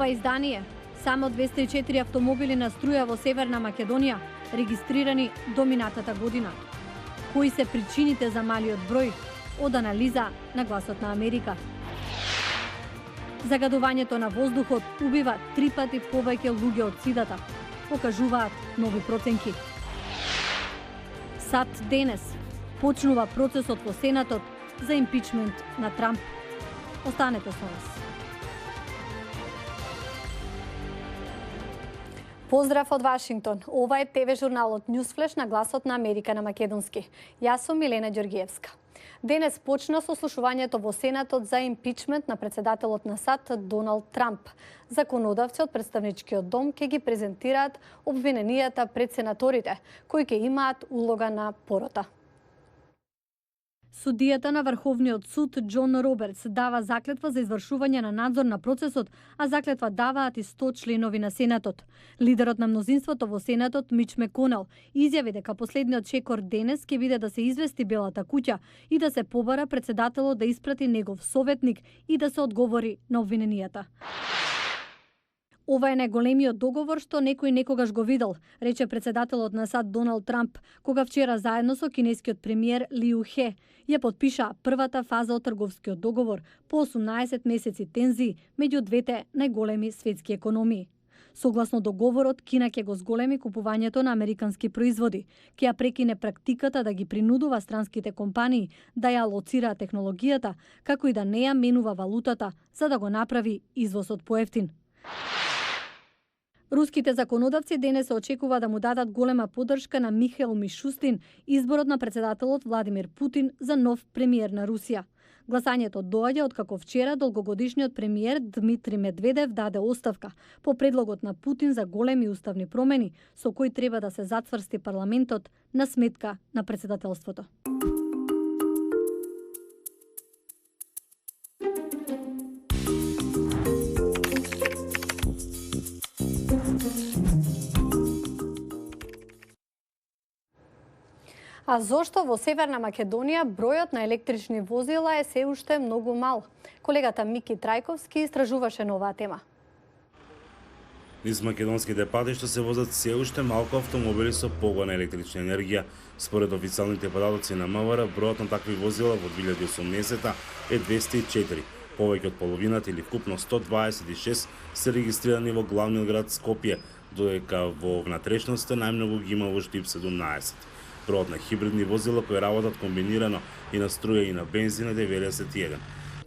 ова издание, само 204 автомобили на струја во Северна Македонија, регистрирани до минатата година. Кои се причините за малиот број? Од анализа на Гласот на Америка. Загадувањето на воздухот убива 3 пати повеќе луѓе од сидата, покажуваат нови проценки. САД денес почнува процесот во Сенатот за импичмент на Трамп. Останете со нас. Поздрав од Вашингтон. Ова е ТВ журналот Newsflash на Гласот на Америка на македонски. Јас сум Милена Ѓоргиевска. Денес почна сослушувањето во Сенатот за импичмент на председателот на САД Доналд Трамп. Законодавци од представничкиот дом ќе ги презентираат обвиненијата пред сенаторите, кои ќе имаат улога на порота. Судијата на Врховниот суд Џон Робертс дава заклетва за извршување на надзор на процесот, а заклетва даваат и 100 членови на Сенатот. Лидерот на мнозинството во Сенатот Мич Меконел изјави дека последниот шекор денес ќе биде да се извести Белата куќа и да се побара председателот да испрати негов советник и да се одговори на обвиненијата. Ова е најголемиот договор што некој некогаш го видел, рече председателот на САД Доналд Трамп, кога вчера заедно со кинескиот премиер Лиу Хе ја подпиша првата фаза од трговскиот договор по 18 месеци тензии меѓу двете најголеми светски економии. Согласно договорот, Кина ќе го зголеми купувањето на американски производи, ќе ја прекине практиката да ги принудува странските компании да ја лоцираат технологијата, како и да не ја менува валутата за да го направи извозот поевтин. Руските законодавци денес се очекува да му дадат голема поддршка на Михаил Мишустин, изборот на председателот Владимир Путин за нов премиер на Русија. Гласањето доаѓа откако вчера долгогодишниот премиер Дмитрий Медведев даде оставка по предлогот на Путин за големи уставни промени со кои треба да се затврсти парламентот на сметка на председателството. А зошто во Северна Македонија бројот на електрични возила е се уште многу мал? Колегата Мики Трајковски истражуваше на оваа тема. Низ македонските патишта се возат се уште малку автомобили со погон на електрична енергија. Според официјалните податоци на МВР, бројот на такви возила во 2018 е 204. Повеќе од половината или вкупно 126 се регистрирани во главниот град Скопје, додека во внатрешноста најмногу ги има во Штип 17. Бројот на хибридни возила кои работат комбинирано и на струја и на бензин е 91.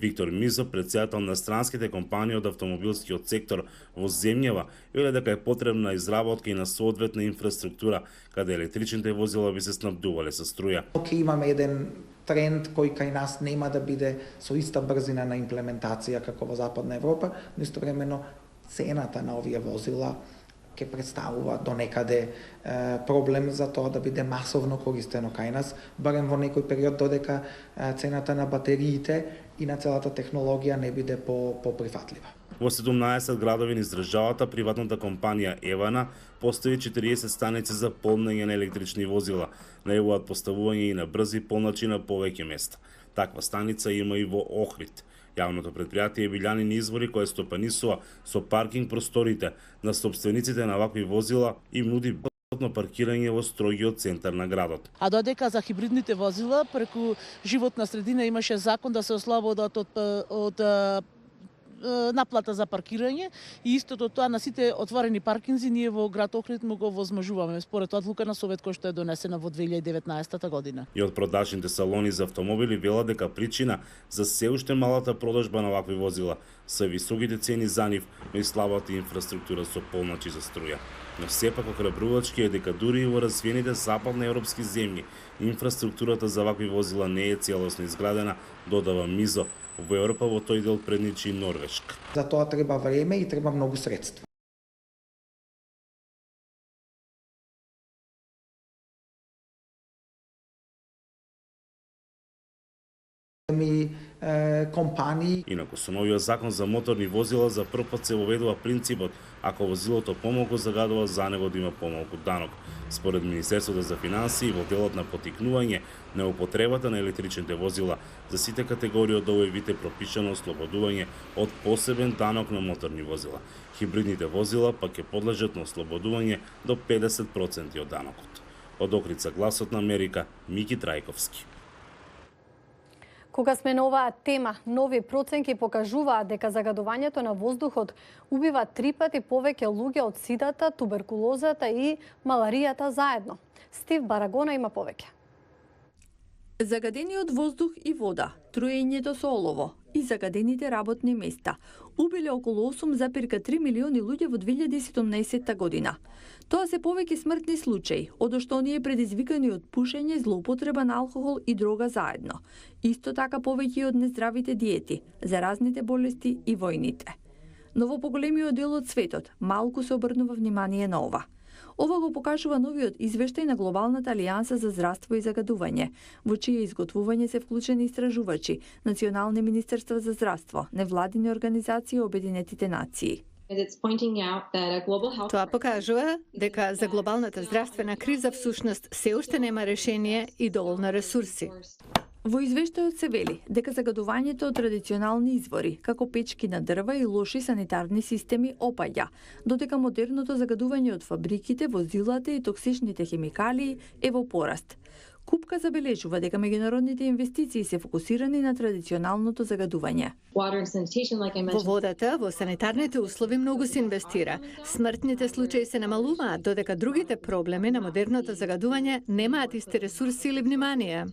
Виктор Мизо, председател на странските компании од автомобилскиот сектор во земјава, вели дека е потребна изработка и на соодветна инфраструктура каде електричните возила би се снабдувале со струја. Ќе имаме еден тренд кој кај нас нема да биде со иста брзина на имплементација како во Западна Европа, но истовремено цената на овие возила ќе представува до некаде проблем за тоа да биде масовно користено кај нас, барем во некој период додека цената на батериите и на целата технологија не биде поприфатлива. Во 17 градови низ државата, приватната компанија Евана постави 40 станици за полнење на електрични возила, најавуваат поставување и на брзи полначи на повеќе места. Таква станица има и во Охрид. Јавното предпријатие Билјанин извори кое стопанисува со паркинг просторите на собствениците на вакви возила и нуди бесплатно паркирање во строгиот центар на градот. А додека за хибридните возила преку животна средина имаше закон да се ослободат од наплата за паркирање и истото тоа на сите отворени паркинзи ние во град Охрид му го возможуваме според одлука на Совет која што е донесена во 2019 година. И од продажните салони за автомобили велат дека причина за се уште малата продажба на вакви возила се високите цени за нив, но и слабата инфраструктура со полначи за струја. Но сепак охрабрувачки е дека дури и во развиените западноевропски земји инфраструктурата за вакви возила не е целосно изградена, додава Мизо. Во Европа во тој дел предничи Норвешка. За тоа треба време и треба многу средства. Ми компании. Инаку со новиот закон за моторни возила за прв пат се воведува принципот ако возилото помалку загадува, за него да има помалку данок. Според Министерството за финансии, во делот на поттикнување на употребата на електричните возила за сите категории од овој вид е пропишано ослободување од посебен данок на моторни возила. Хибридните возила пак ќе подлежат на ослободување до 50% од данокот. Од Охридска, Гласот на Америка, Мики Трајковски. Кога сме на оваа тема, нови проценки покажуваат дека загадувањето на воздухот убива 3 пати повеќе луѓе од сидата, туберкулозата и маларијата заедно. Стив Барагона има повеќе. Загадениот воздух и вода, труењето со олово и загадените работни места убиле околу 8,3 милиони луѓе во 2017 година. Тоа се повеќе смртни случаи, одошто оние предизвикани од пушење, злоупотреба на алкохол и дрога заедно. Исто така повеќе и од нездравите диети, заразните болести и војните. Но во поголемиот дел од светот малку се обрнува внимание на ова. Ова го покажува новиот извештај на Глобалната алијанса за здравство и загадување, во чие изготвување се вклучени истражувачи, национални министерства за здравство, невладини организации и Обединетите нации. Тоа покажува дека за глобалната здравствена криза всушност се уште нема решение и доволно ресурси. Во извештајот се вели дека загадувањето од традиционални извори, како печки на дрва и лоши санитарни системи опаѓа, додека модерното загадување од фабриките, возилата и токсичните хемикалии е во пораст. Купка забележува дека меѓународните инвестиции се фокусирани на традиционалното загадување. Во водата, во санитарните услови многу се инвестира. Смртните случаи се намалуваат, додека другите проблеми на модерното загадување немаат исти ресурси или внимание.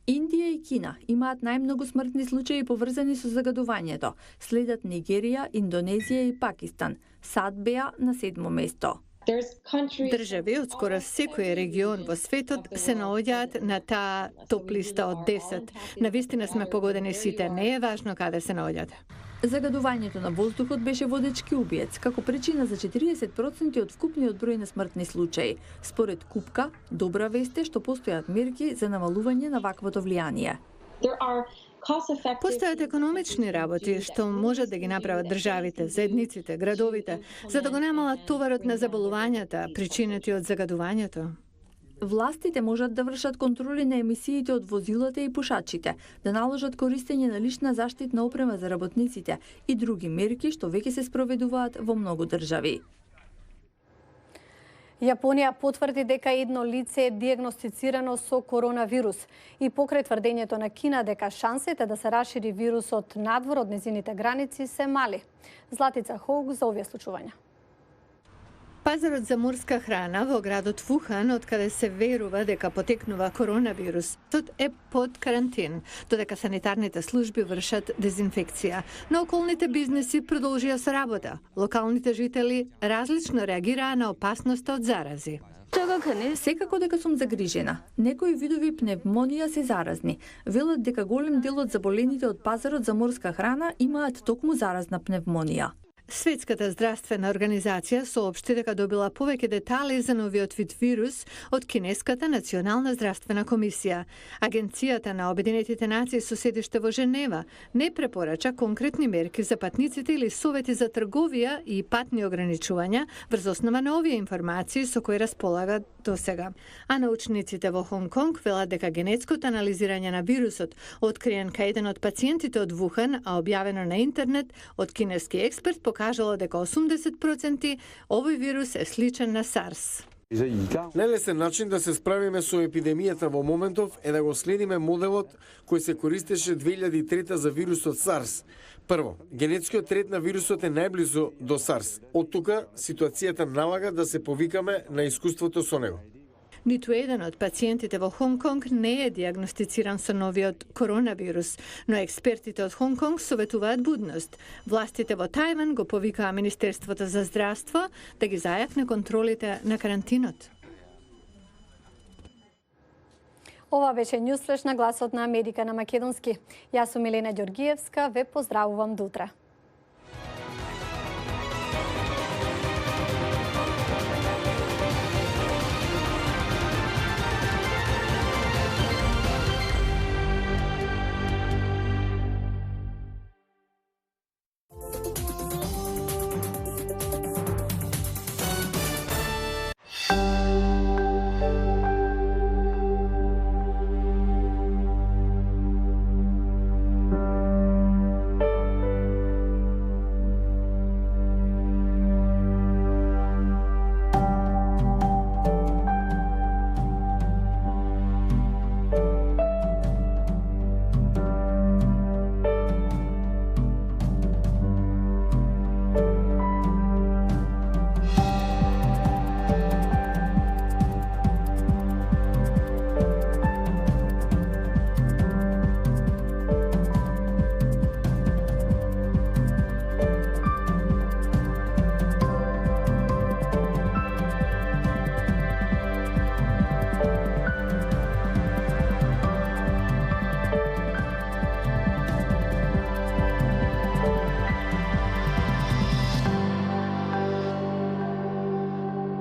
Индија и Кина имаат најмногу смртни случаи поврзани со загадувањето. Следат Нигерија, Индонезија и Пакистан. САД беа на 7-мо место. Држави од скоро секој регион во светот се наоѓаат на таа топ листа од 10. Навистина сме погодени сите, не е важно каде се наоѓате. Загадувањето на воздухот беше водечки убиец, како причина за 40% од вкупниот број на смртни случаи. Според Купка, добра вест е што постојат мерки за намалување на ваквото влијание. Постојат економични работи што можат да ги направат државите, заедниците, градовите, за да го намалат товарот на заболувањата, причинети од загадувањето. Властите можат да вршат контроли на емисиите од возилата и пушачите, да наложат користење на лична заштитна опрема за работниците и други мерки што веќе се спроведуваат во многу држави. Јапонија потврди дека едно лице е диагностицирано со коронавирус и покрај тврдењето на Кина дека шансите да се расшири вирусот надвор од незините граници се мали. Златица Хоук за овие случувања. Пазарот за морска храна во градот Вухан, од каде се верува дека потекнува коронавирус, тот е под карантин, додека санитарните служби вршат дезинфекција. Но околните бизнеси продолжија со работа. Локалните жители различно реагираа на опасноста од зарази. Секако дека сум загрижена. Некои видови пневмонија се заразни. Велат дека голем дел од заболените од пазарот за морска храна имаат токму заразна пневмонија. Светската здравствена организација соопшти дека добила повеќе детали за новиот вид вирус од Кинеската национална здравствена комисија. Агенцијата на Обединетите нации со седиште во Женева не препорача конкретни мерки за патниците или совети за трговија и патни ограничувања врз основа на овие информации со кои располага досега. А научниците во Хонг Конг велат дека генетското анализирање на вирусот откриен кај еден од пациентите од Вухан, а објавено на интернет од кинески експерт, покажало дека 80% овој вирус е сличен на SARS. Најлесен начин да се справиме со епидемијата во моментов е да го следиме моделот кој се користеше 2003 за вирусот SARS. Прво, генетскиот ред на вирусот е најблизо до SARS. Од тука ситуацијата налага да се повикаме на искуството со него. Ниту еден од пациентите во Хонг Конг не е диагностициран со новиот коронавирус, но експертите од Хонг Конг советуваат будност. Властите во Тајван го повикаа Министерството за здравство да ги зајакне контролите на карантинот. Ова беше Њусфлеш на Гласот на Америка на македонски. Јас сум Елена Ѓоргиевска, ве поздравувам до утре.